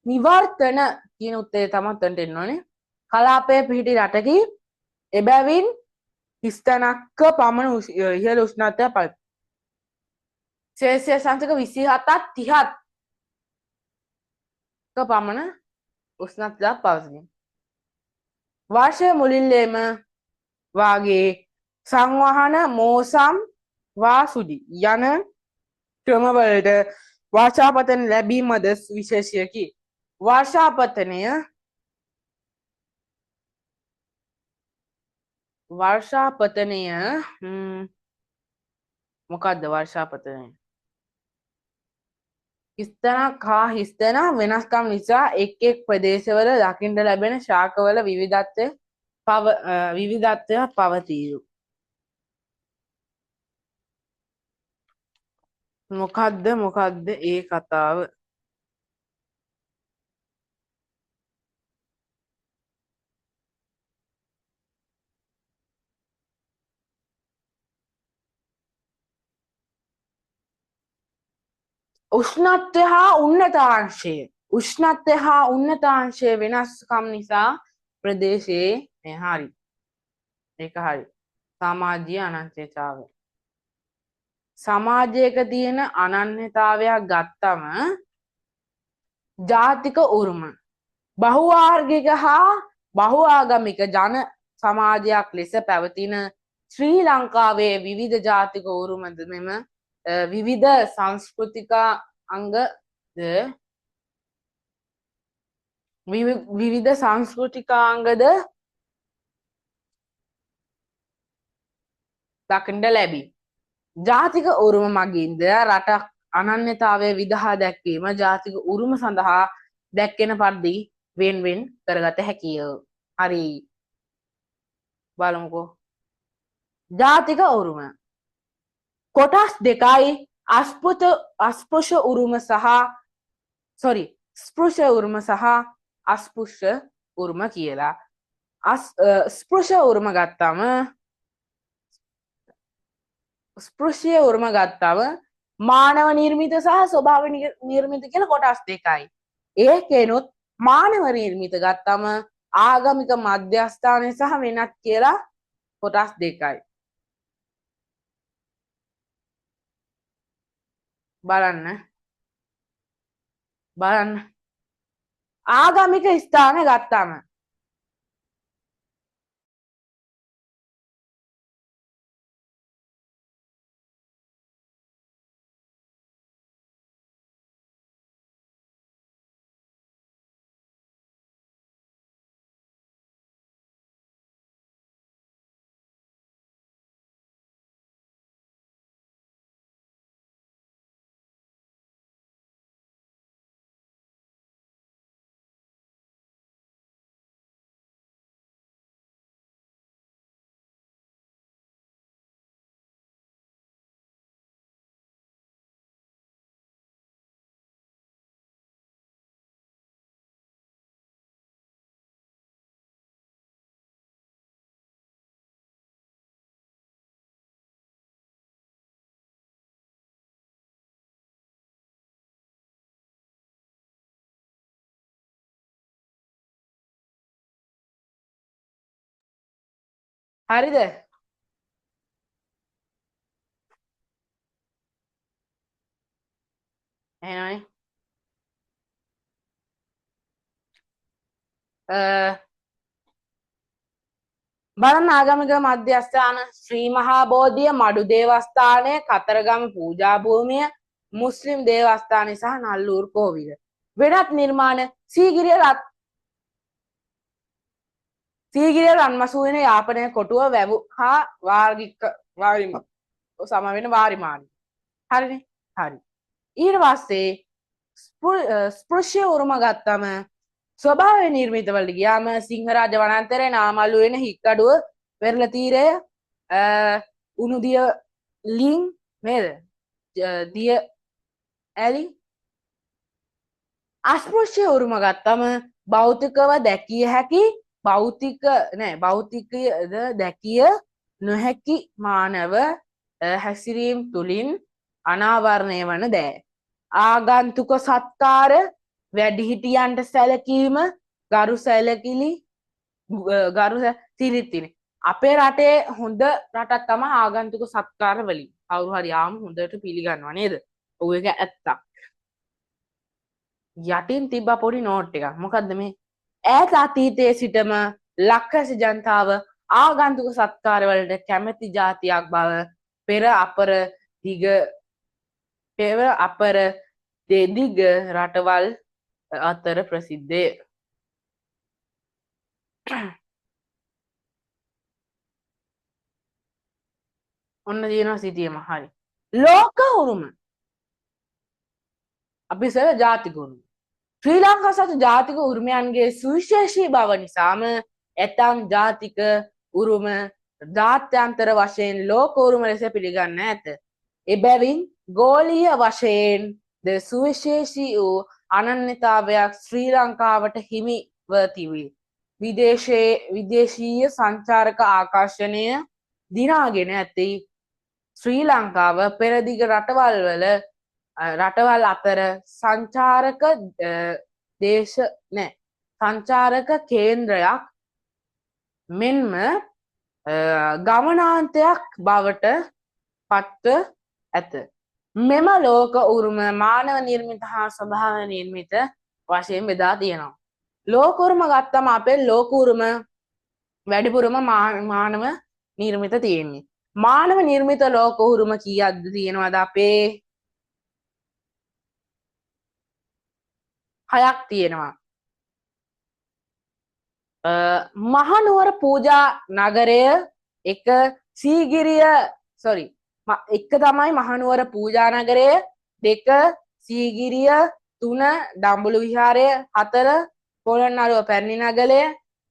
නිවර්තන කියන උත්තරේ තමයි උතන්ට එන්න ඕනේ. කලාපයේ පිහිටි රටකි එබැවින් හිස්තැනක්ක පමණ ඉහළ උෂ්ණත්වයක් පවතී. සෙල්සියස් අංශක 27ත් 30ක පමණ උෂ්ණත්වයක් පවතී. වර්ෂය මුලින්ම වාගේ සංවහන මෝසම් වාසුඩි යන ක්‍රමවලට වර්ෂාපතන ලැබීමද විශේෂයකි. වර්ෂාපතනය මොකක්ද වර්ෂාපතනය? හිස්තැනක් හා හිස්තැන වෙනස්කම් නිසා එක් එක් ප්‍රදේශවල දකින්නට ලැබෙන ශාකවල විවිධත්වය පවතී. මොකක්ද ඒ කතාව? උෂ්ණත්වය හා උන්නතාංශය වෙනස්කම් නිසා ප්‍රදේශයේ හරි. ඒක හරි. සමාජීය අනන්‍යතාවය. සමාජයක තියෙන අනන්‍යතාවයක් ගත්තම ජාතික උරුම බහුවාර්ගික හා බහුආගමික ජන සමාජයක් ලෙස පැවතින ශ්‍රී ලංකාවේ විවිධ ජාතික උරුමද මෙම විවිධ සංස්කෘතිකාංගද දකින්නට ලැබී. ජාතික උරුම මගින්ද රටක් අනන්‍යතාවය විදහා දැක්වීම ජාතික උරුම සඳහා දැක්කෙන පරිදි වෙන්වෙන් කරගත හැකිය. හරි. බලමුකෝ. ජාතික උරුම කොටස් දෙකයි ස්පෘශ්‍ය උරුම සහ අස්පෘශ්‍ය උරුම කියලා. ස්පෘශ්‍ය උරුම ගත්තම මානව නිර්මිත සහ ස්වභාව නිර්මිත කියලා කොටස් දෙකයි. ඒකෙනුත් මානව නිර්මිත ගත්තම ආගමික මධ්‍යස්ථානය සහ වෙනත් කියලා කොටස් දෙකයි. බලන්න ආගමික ස්ථාන ගත්තම හරිද? එහෙනයි. බලන්න ආගමික මධ්‍යස්ථාන ශ්‍රී මහා බෝධිය, මඩු දේවස්ථානය, කතරගම පූජා භූමිය, මුස්ලිම් දේවස්ථානය සහ නල්ලූර් කෝවිල. වෙනත් නිර්මාණ සීගිරිය රන්මසූ වෙන යාපනය කොටුව වැව් හා සම වෙන වාරිමානි. හරිනේ? හරි. ඊට පස්සේ ස්පෘශ්‍ය උරුම ගත්තම ස්වභාව නිර්මිතවලට ගියාම සිංහරාජ වනාන්තරේ නාමල්ලු වෙන හික්කඩුව පෙරළ තීරය උණුදිය ලිං නේද දිය ඇලි අස්පෘශ්‍ය උරුම ගත්තම භෞතිකව දැකිය හැකි භෞතික නෑ භෞතිකයද දැකිය නොහැකි මානව හැසිරීම් තුළින් අනාවරණය වන දෑ. ආගන්තුක සත්කාර වැඩිහිටියන්ට සැලකීම ගරු සැලකිලි ගරු සිරිත්තින. අපේ රටේ හොඳ රටක් තම ආගන්තුක සත්කාර වලින් කවුරු හරි යාම හොඳට පිළිගන්නවා නේද? ඔය එක ඇත්තක්. යටින් තිබ්බ පොඩි නෝට් එකක්. මොකද්ද මේ? ඈත අතීතයේ සිටම ලක්වැසි ජනතාව ආගන්තුක සත්කාර වලට කැමැති ජාතියක් බව පෙර අපර දෙදිග රටවල් අතර ප්‍රසිද්ධය. ඔන්න තියෙනවා සිටියම හරි. ලෝක උරුම අපි සර ජාතික උරුම. ශ්‍රී ලංකා සතු ජාතික උරුමයන්ගේ සුවිශේෂී බව නිසාම ඇතම් ජාතික උරුම ජාත්‍යන්තර වශයෙන් ලෝක උරුම ලෙස පිළිගන්න ඇත. එබැවින් ගෝලීය වශයෙන් ද සුවිශේෂී වූ අනන්‍යතාවයක් ශ්‍රී ලංකාවට හිමිව තිබේ. විදේශීය සංචාරක ආකර්ෂණය දිනාගෙන ඇති ශ්‍රී ලංකාව පෙරදිග රටවල් අතර සංචාරක සංචාරක කේන්ද්‍රයක් මෙන්ම ගමනාන්තයක් බවට පත්ව ඇත. මෙම ලෝක උරුම මානව නිර්මිත හා ස්වභාව නිර්මිත වශයෙන් බෙදා තියෙනවා. ලෝක උරුම ගත්තම අපේ ලෝක උරුම වැඩිපුරම මානව නිර්මිත තියෙන්නේ. මානව නිර්මිත ලෝක උරුම කීයක්ද තියෙනවද අපේ? 6ක් තියෙනවා. මහනුවර පූජා නගරය එක තමයි මහනුවර පූජා නගරය, 2 සීගිරිය, 3 දඹුලු විහාරය, 4 පොළොන්නරුව පැරණි නගරය,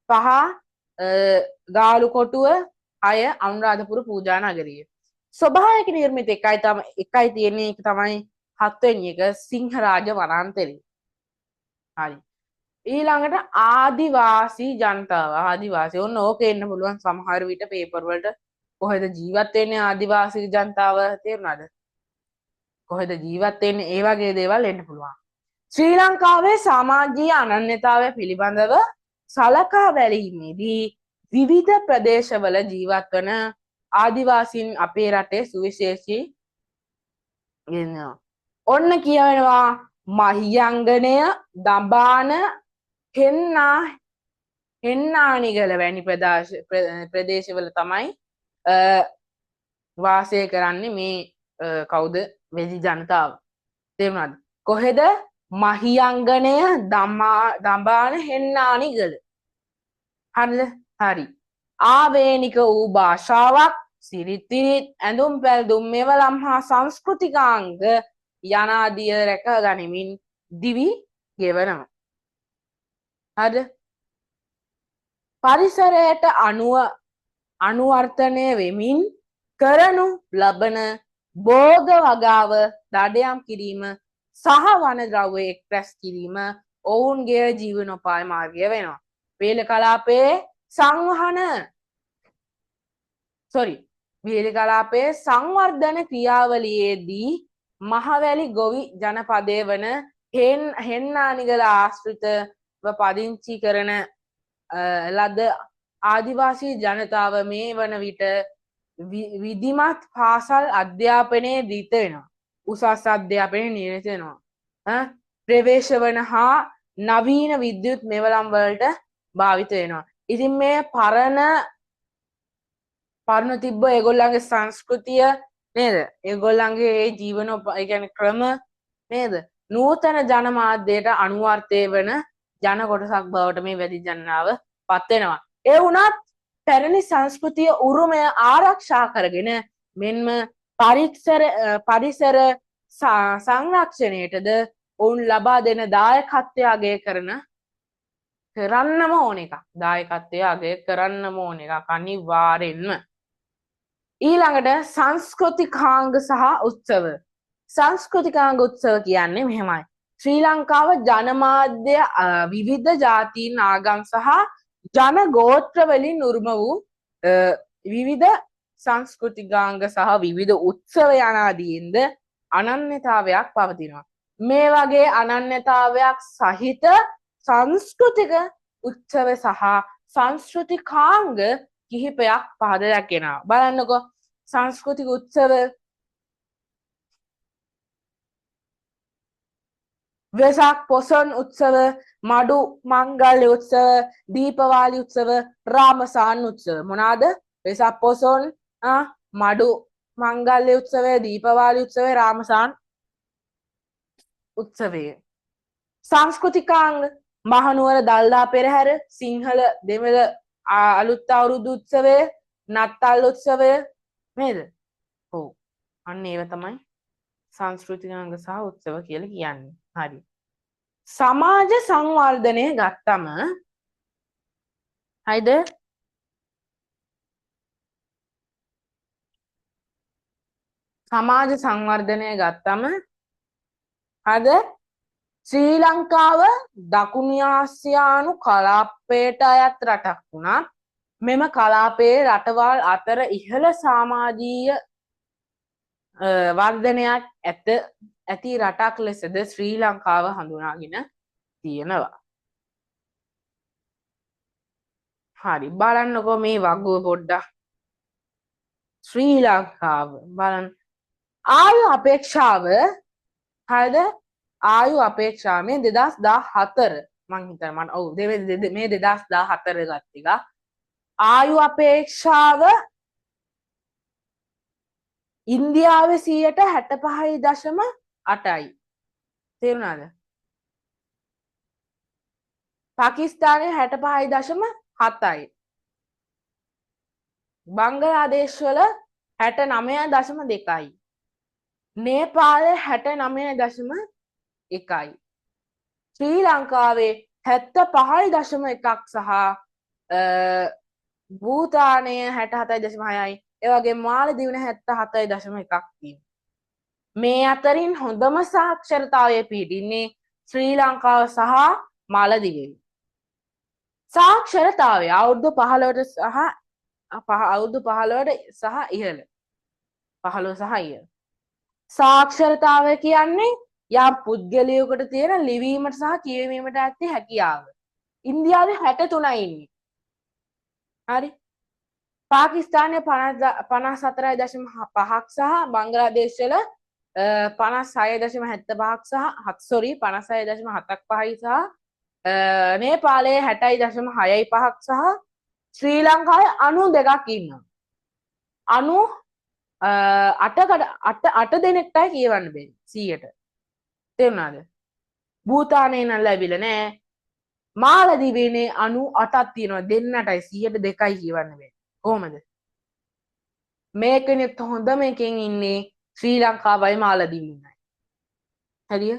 5 ගාලු කොටුව, 6 අනුරාධපුර පූජා නගරය. ස්වභාවික නිර්මිත එකයි තියෙන්නේ. ඒක තමයි 7 වෙනි එක සිංහරාජ වනාන්තරය. හරි. ඊළඟට ආදිවාසී ජනතාව. ආදිවාසී ඔන්න ඕක එන්න පුළුවන් සමහර විට පේපර් වලට. කොහෙද ජීවත් වෙන්නේ ආදිවාසී ජනතාව තේරුණාද? කොහෙද ජීවත් වෙන්නේ? ඒ වගේ දේවල් එන්න පුළුවන්. ශ්‍රී ලංකාවේ සමාජීය අනන්‍යතාවය පිළිබඳව සලකා බැලීමේදී විවිධ ප්‍රදේශවල ජීවත් වන ආදිවාසීන් අපේ රටේ සුවිශේෂී වෙනවා. ඔන්න කියවෙනවා මහියංගනය, දඹාන, හෙන්නානිගල වැනි ප්‍රදේශවල තමයි වාසය කරන්නේ මේ කවුද වෙදි ජනතාව. තේරුණාද? කොහෙද? මහියංගනය, දඹාන, හෙන්නානිගල. හරිද? හරි. ආවේනික වූ භාෂාවක්, සිරිත් විරිත්, ඇඳුම් පැළඳුම්, මෙවලම් හා සංස්කෘතිකාංග යනාදිය රැක ගනිමින් දිවි ගෙවනවා. හරිද? පරිසරයට අනුවර්තනය වෙමින් කරනු ලබන භෝග වගාව දඩයම් කිරීම සහ වන ද්‍රව්‍ය එක්රැස් කිරීම ඔවුන්ගේ ජීවනෝපාය මාර්ගය වෙනවා. වේල කලාපයේ සංවර්ධන ක්‍රියාවලියේදී මහවැලි ගොවි ජනපදය වන හෙන්නානිගල ආශ්‍රිතව පදිංචි කරන ලද ආදිවාසී ජනතාව මේ වන විට විධිමත් පාසල් අධ්‍යාපනයේ දිත වෙනවා. උසස් අධ්‍යාපනයේ නිරත වෙනවා. ප්‍රවේශ වන හා නවීන විද්‍යුත් මෙවලම් වලට භාවිත වෙනවා. ඉතින් මේ පරණ තිබ්බ ඒගොල්ලන්ගේ සංස්කෘතිය නේද? ඒගොල්ලන්ගේ ඒ ජීවන ක්‍රම නේද? නූතන ජනමාධ්‍යයට අනුවර්තය වන ජන කොටසක් බවට මේ වැඩි ජනතාව පත් වෙනවා. ඒ වුණත් පැරණි සංස්කෘතිය උරුමය ආරක්ෂා කරගෙන මෙන්ම පරිසර සංරක්ෂණයටද ඔවුන් ලබා දෙන දායකත්වය අගය කරන කරන්නම ඕන එකක්. දායකත්වය අගය කරන්නම ඕන එකක් අනිවාර්යෙන්ම. ඊළඟට සංස්කෘතිකාංග සහ උත්සව. සංස්කෘතිකාංග උත්සව කියන්නේ මෙහෙමයි. ශ්‍රී ලංකාව ජනමාධ්‍ය විවිධ ජාතීන් ආගම් සහ ජන ගෝත්‍ර වලින් උරුම වූ විවිධ සංස්කෘතිකාංග සහ විවිධ උත්සව යනාදීන්ද අනන්‍යතාවයක් පවතිනවා. මේ වගේ අනන්‍යතාවයක් සහිත සංස්කෘතික උත්සව සහ සංස්කෘතිකාංග කිහිපයක් පහද දැක්වෙනවා. බලන්නකො සංස්කෘතික උත්සව වෙසක් පොසොන් උත්සව, මඩු මංගල්‍ය උත්සව, දීපවාලි උත්සව, රාමසාන් උත්සව. මොනවාද? වෙසක් පොසොන්, මඩු මංගල්‍ය උත්සවය, දීපවාලි උත්සවය, රාමසාන් උත්සවය. සංස්කෘතිකාංග මහනුවර දල්දා පෙරහැර, සිංහල දෙමළ අලුත් අවුරුදු උත්සවය, නත්තල් උත්සවය නේද? ඔව්. අන්න ඒව තමයි සංස්කෘතිකාංග සහ උත්සව කියලා කියන්නේ. හරි. සමාජ සංවර්ධනය ගත්තම හරිද? සමාජ සංවර්ධනය ගත්තම හරිද? ශ්‍රී ලංකාව දකුණු ආසියානු කලාපයට අයත් රටක් වුණා. මෙම කලාපයේ රටවල් අතර ඉහළ සමාජීය වර්ධනයක් ඇති රටක් ලෙසද ශ්‍රී ලංකාව හඳුනාගෙන තියෙනවා. හරි බලන්නකෝ මේ වගුව පොඩ්ඩක්. ශ්‍රී ලංකාව බලන්න ආයු අපේක්ෂාව හරිද? ආයු අපේක්ෂාව මේ 2014 මං හිතනවා මම ඔව් මේ 2014 ගත්ත එක. ආයු අපේක්ෂාව ඉන්දියාවේ 65.8යි. තේරුණාද? පාකිස්තානයේ 65.7යි. බංගලාදේශ වල 69.2යි. නේපාලයේ 69.1යි. ශ්‍රී ලංකාවේ 75.1ක් සහ භූතානය 67.6යි. ඒ වගේම මාලදීවන 77.1ක් තියෙනවා. මේ අතරින් හොඳම සාක්ෂරතාවය පිහිටින්නේ ශ්‍රී ලංකාව සහ මාලදීවයි. සාක්ෂරතාවය අවුරුදු 15ට සහ ඉහළ 15 සහ ඉහළ. සාක්ෂරතාවය කියන්නේ යම් පුද්ගලයෙකුට තියෙන ලිවීමට සහ කියවීමට ඇති හැකියාව. ඉන්දියාවේ 63යි ඉන්නේ. හරි. පාකිස්තානයේ 54.5ක් සහ බංගලාදේශ වල 56.75ක් සහ 56.75යි සහ නේපාලයේ 60.65ක් සහ ශ්‍රී ලංකාවේ 92ක් ඉන්නවා. 98 දෙනෙක්ටයි කියවන්න බැරි 100ට. තේරුණාද? භූතානයේ නම් ලැබිලා නෑ. මාලදීවයේ 98ක් තියෙනවා දෙන්නටයි 102යි කියවන්න බැරි. කොහොමද? මේකෙනෙත් හොඳම එකෙන් ඉන්නේ ශ්‍රී ලංකාවයි මාලදීවයි. හරිය?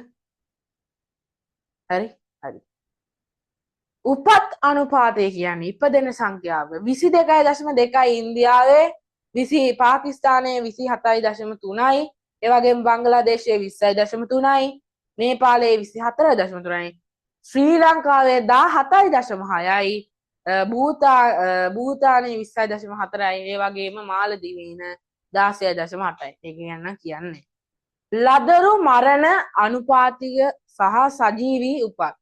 හරි? හරි. උපත් අනුපාතය කියන්නේ ඉපදෙන සංඛ්‍යාව 22.2යි ඉන්දියාවේ 20 පාකිස්තානයේ 27.3යි ඒ වගේම බංගලාදේශයේ 20.3යි නේපාලයේ 24.3යි ශ්‍රී ලංකාවේ 17.6යි භූතානයේ 20.4යි ඒ වගේම මාලදීවයින 16.8යි ඒක කියන්නේ ලදරු මරණ අනුපාතික සහ සජීවී උපත්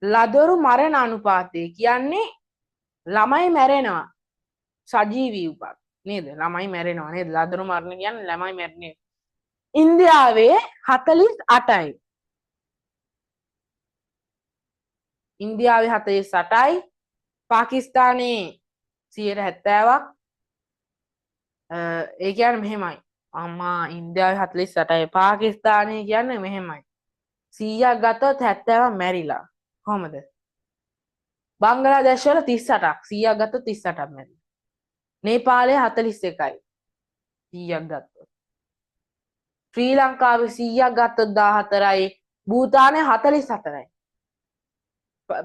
ලදරු මරණ අනුපාතය කියන්නේ ළමයි මැරෙනවා සජීවී උපත් නේද? ළමයි මැරෙනවා නේද? ලදරු මරණ කියන්නේ ළමයි මැරෙන්නේ. ඉන්දියාවේ 48යි. ඉන්දියාවේ 48යි. පාකිස්තානයේ 70ක්. ඒ කියන්නේ මෙහෙමයි. අම්මා ඉන්දියාවේ 48යි. පාකිස්තානයේ කියන්නේ මෙහෙමයි. 100ක් ගත්තොත් 70ක් මැරිලා. කොහමද? බංගලාදේශ වල 38ක් 100ක් ගත්තොත් 38ක් මැරිලා. නේපාලයේ 41යි 100ක් ගත්තොත්. ශ්‍රී ලංකාවේ 100ක් ගත්තොත් 14යි. භූතානයේ 44යි.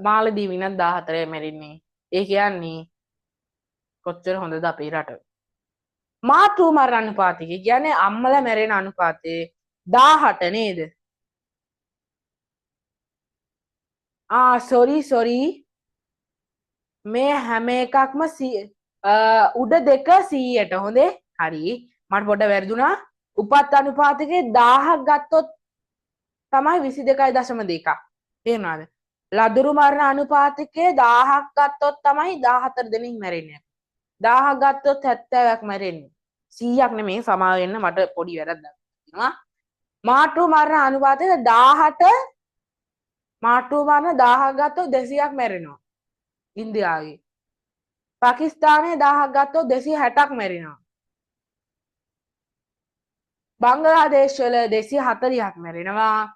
මාලදීවිනත් 14 මැරෙන්නේ. ඒ කියන්නේ කොච්චර හොඳද අපේ රට. මාතෘ මරණ අනුපාතය කියන්නේ අම්මලා මැරෙන අනුපාතය 18 නේද? සොරි මේ හැම එකක්ම උඩ දෙක 100ට හොඳේ. හරි. මට පොඩ්ඩ වැරදුනා. උපත් අනුපාතකේ 1000ක් ගත්තොත් තමයි 22.2ක්. තේරුණාද? ලදරු මරණ අනුපාතකයේ 1000ක් ගත්තොත් තමයි 14 දෙනෙක් මැරෙන්නේ. 1000ක් ගත්තොත් 70ක් මැරෙන්නේ. 100ක් නෙමෙයි සමා වෙන්න මට පොඩි වැරද්දක් තියෙනවා. මාතෘ මරණ අනුපාතක 18 මාතෘ මරණ 1000ක් ගත්තොත් 200ක් මැරෙනවා. ඉන්දියාවේ. පාකිස්තානයේ 1000ක් ගත්තොත් 260ක් මැරෙනවා. බංගලාදේශ වල 240ක් මැරෙනවා.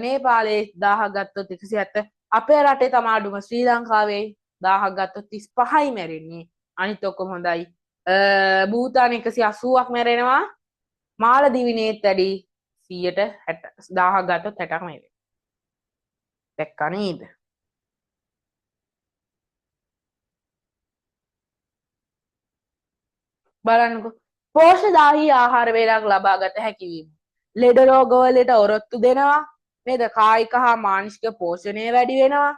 නේපාලේ 1000ක් ගත්තොත් 170. අපේ රටේ තමයි අඩුම ශ්‍රී ලංකාවේ 1000ක් ගත්තොත් 35යි මැරෙන්නේ. අනිත් ඔක්කොම හොඳයි. භූතාන 180ක් මැරෙනවා. මාලදිවිනේත් වැඩි 100ට 1000ක් ගත්තොත් 60ක් මැරෙනවා. දැක්කා නේද? බලන්නකෝ. පෝෂ්‍යදායී ආහාර වේලක් ලබා ගත හැකි වීම. ලෙඩ රෝගවලට ඔරොත්තු දෙනවා. නේද? කායික හා මානසික පෝෂණය වැඩි වෙනවා.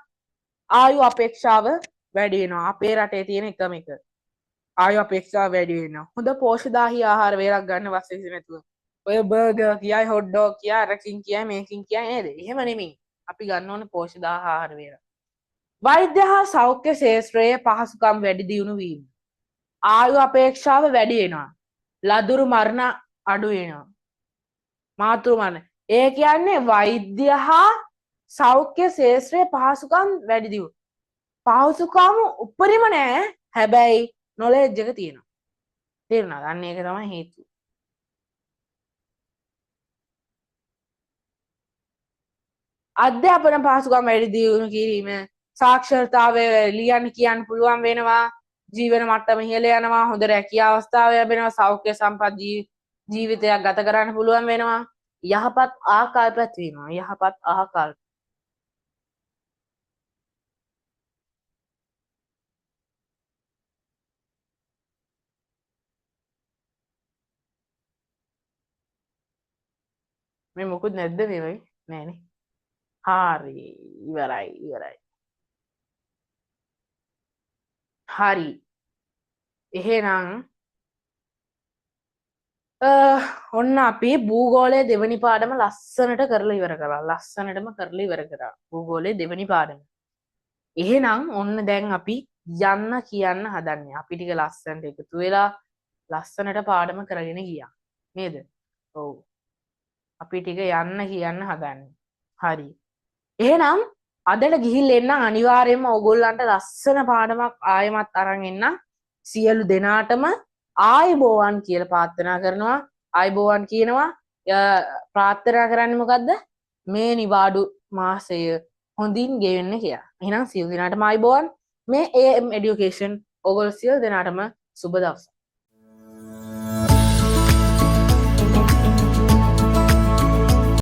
ආයු අපේක්ෂාව වැඩි වෙනවා. අපේ රටේ තියෙන එකම එක. ආයු අපේක්ෂාව වැඩි වෙනවා. හොඳ පෝෂ්‍යදායී ආහාර වේලක් ගන්න වස්සේ නැතුව. ඔය බර්ගර් කියයි හොට් ඩොග් කියයි අරකින් කියයි මේකින් කියයි නේද? එහෙම නෙමෙයි. අපි ගන්න ඕනේ පෝෂ්‍යදායී ආහාර වේල. වෛද්‍ය හා සෞඛ්‍ය ශාස්ත්‍රයේ පහසුකම් වැඩි දියුණු වීම. ආයු අපේක්ෂාව වැඩි වෙනවා. ලදරු මරණ අඩු වෙනවා. මාතෘ මරණ. ඒ කියන්නේ වෛද්‍ය හා සෞඛ්‍ය ශාස්ත්‍රයේ පහසුකම් වැඩි දියුණු. පහසුකම් උපරිම නෑ. හැබැයි නොලෙජ් එක තියෙනවා. තේරුණාද? අන්න ඒක තමයි හේතුව. අධ්‍යාපන පහසුකම් වැඩි දියුණු කිරීම සාක්ෂරතාවය ලියන්න කියන්න පුළුවන් වෙනවා. ජීවන මට්ටම ඉහළ යනවා. හොඳ රැකියා අවස්ථාව ලැබෙනවා. සෞඛ්‍ය සම්පත් ජීවිතයක් ගත කරන්න පුළුවන් වෙනවා. යහපත් ආකල්ප ඇතිවෙනවා. යහපත් ආකල්ප. මේ මොකුත් නැද්ද මේ වගේ? නෑනේ. හරි. ඉවරයි. හරි. එහෙනම් ඔන්න අපි භූගෝලයේ දෙවනි පාඩම ලස්සනට කරලා ඉවර කරා. ලස්සනටම කරලා ඉවර කරා. භූගෝලයේ දෙවනි පාඩම. එහෙනම් ඔන්න දැන් අපි යන්න කියන්න හදන්නේ. අපි ටික ලස්සනට එකතු වෙලා ලස්සනට පාඩම කරගෙන ගියා. නේද? ඔව්. අපි ටික යන්න කියන්න හදන්නේ. හරි. එහෙනම් අදට ගිහිල්ලා එන්න අනිවාර්යයෙන්ම ඕගොල්ලන්ට ලස්සන පාඩමක් ආයෙමත් අරන් එන්න. සියලු දෙනාටම ආයුබෝවන් කියලා ප්‍රාර්ථනා කරනවා. ආයුබෝවන් කියනවා. ප්‍රාර්ථනා කරන්නේ මොකද්ද? මේ නිවාඩු මාසය හොඳින් ගෙවෙන්න කියලා. එහෙනම් සියලු දෙනාටම ආයුබෝවන්. මේ AM education ඕගොල්ලෝ සියලු දෙනාටම සුබ දවසක්.